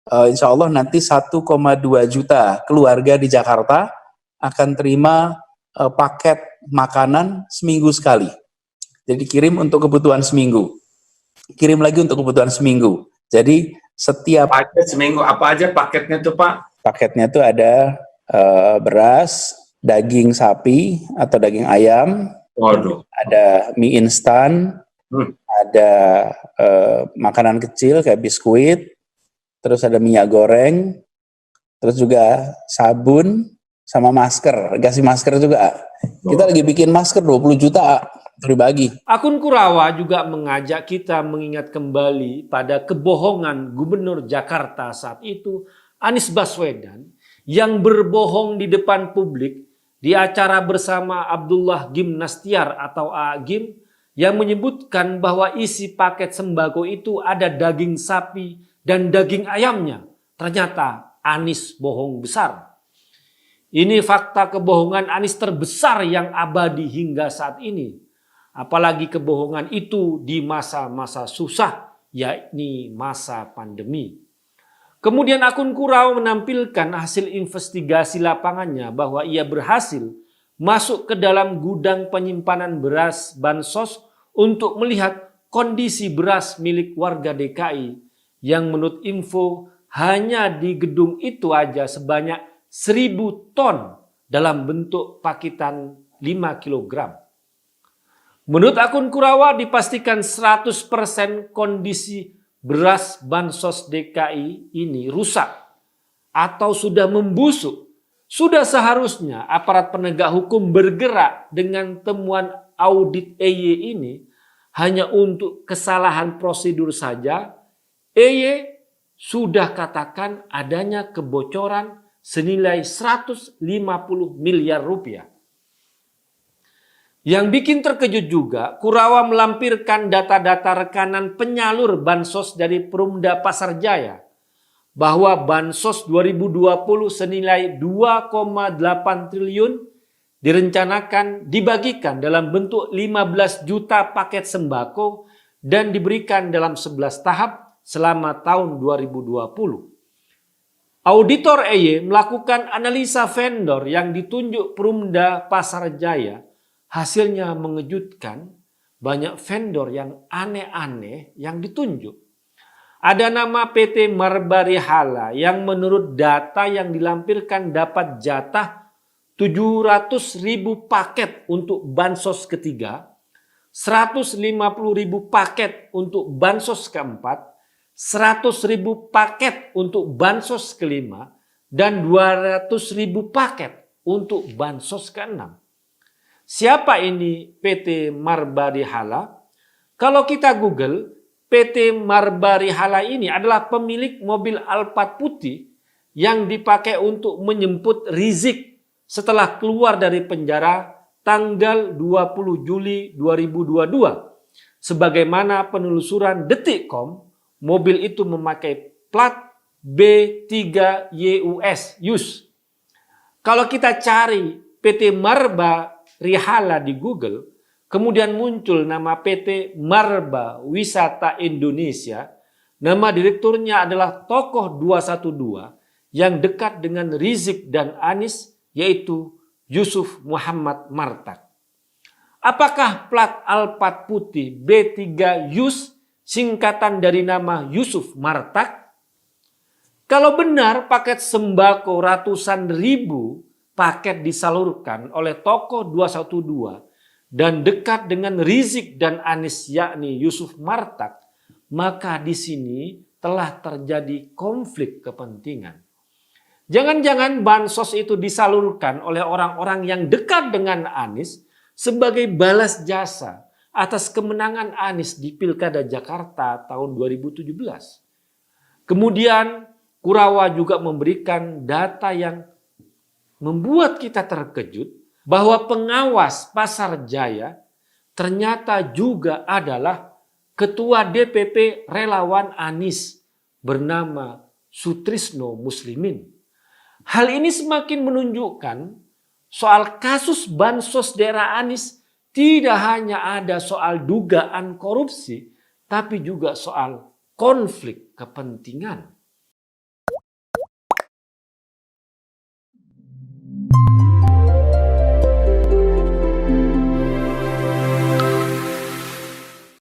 insya Allah nanti 1,2 juta keluarga di Jakarta akan terima paket makanan seminggu sekali. Jadi kirim untuk kebutuhan seminggu, kirim lagi untuk kebutuhan seminggu. Jadi setiap paket seminggu apa aja paketnya tuh Pak? Paketnya tuh ada beras, daging sapi atau daging ayam, Waduh. ada mie instan, ada makanan kecil kayak biskuit, terus ada minyak goreng, terus juga sabun sama masker, kasih masker juga. Kita lagi bikin masker 20 juta berbagi. Akun Kurawa juga mengajak kita mengingat kembali pada kebohongan Gubernur Jakarta saat itu, Anies Baswedan, yang berbohong di depan publik di acara bersama Abdullah Gimnastiar atau Agim, yang menyebutkan bahwa isi paket sembako itu ada daging sapi dan daging ayamnya. Ternyata Anies bohong besar. Ini fakta kebohongan Anies terbesar yang abadi hingga saat ini. Apalagi kebohongan itu di masa-masa susah, yakni masa pandemi. Kemudian akun Kurawa menampilkan hasil investigasi lapangannya bahwa ia berhasil masuk ke dalam gudang penyimpanan beras Bansos untuk melihat kondisi beras milik warga DKI yang menurut info hanya di gedung itu aja sebanyak 1.000 ton dalam bentuk pakitan 5 kg. Menurut akun Kurawa dipastikan 100% kondisi beras Bansos DKI ini rusak atau sudah membusuk. Sudah seharusnya aparat penegak hukum bergerak dengan temuan audit EY ini hanya untuk kesalahan prosedur saja. EY sudah katakan adanya kebocoran senilai 150 miliar rupiah. Yang bikin terkejut juga, Kurawa melampirkan data-data rekanan penyalur Bansos dari Perumda Pasar Jaya, bahwa Bansos 2020 senilai 2,8 triliun direncanakan dibagikan dalam bentuk 15 juta paket sembako dan diberikan dalam 11 tahap selama tahun 2020. Auditor EY melakukan analisa vendor yang ditunjuk Perumda Pasar Jaya. Hasilnya mengejutkan, banyak vendor yang aneh-aneh yang ditunjuk. Ada nama PT Marbarihala yang menurut data yang dilampirkan dapat jatah 700.000 paket untuk Bansos ketiga, 150.000 paket untuk Bansos keempat, 100.000 paket untuk Bansos kelima, dan 200.000 paket untuk Bansos keenam. Siapa ini PT Marbarihala? Kalau kita Google, PT Marbarihala ini adalah pemilik mobil Alphard putih yang dipakai untuk menjemput Rizik setelah keluar dari penjara tanggal 20 Juli 2022. Sebagaimana penelusuran Detikcom, mobil itu memakai plat B3YUS. Kalau kita cari PT Marbarihala di Google, kemudian muncul nama PT Marba Wisata Indonesia. Nama direkturnya adalah tokoh 212 yang dekat dengan Rizik dan Anies, yaitu Yusuf Muhammad Martak. Apakah plat Alphard putih B3 YUS singkatan dari nama Yusuf Martak? Kalau benar paket sembako ratusan ribu paket disalurkan oleh tokoh 212 dan dekat dengan Rizik dan Anies yakni Yusuf Martak, maka di sini telah terjadi konflik kepentingan. Jangan-jangan Bansos itu disalurkan oleh orang-orang yang dekat dengan Anies sebagai balas jasa atas kemenangan Anies di Pilkada Jakarta tahun 2017. Kemudian Kurawa juga memberikan data yang membuat kita terkejut bahwa pengawas Pasar Jaya ternyata juga adalah Ketua DPP Relawan Anies bernama Sutrisno Muslimin. Hal ini semakin menunjukkan soal kasus Bansos daerah Anies tidak hanya ada soal dugaan korupsi, tapi juga soal konflik kepentingan.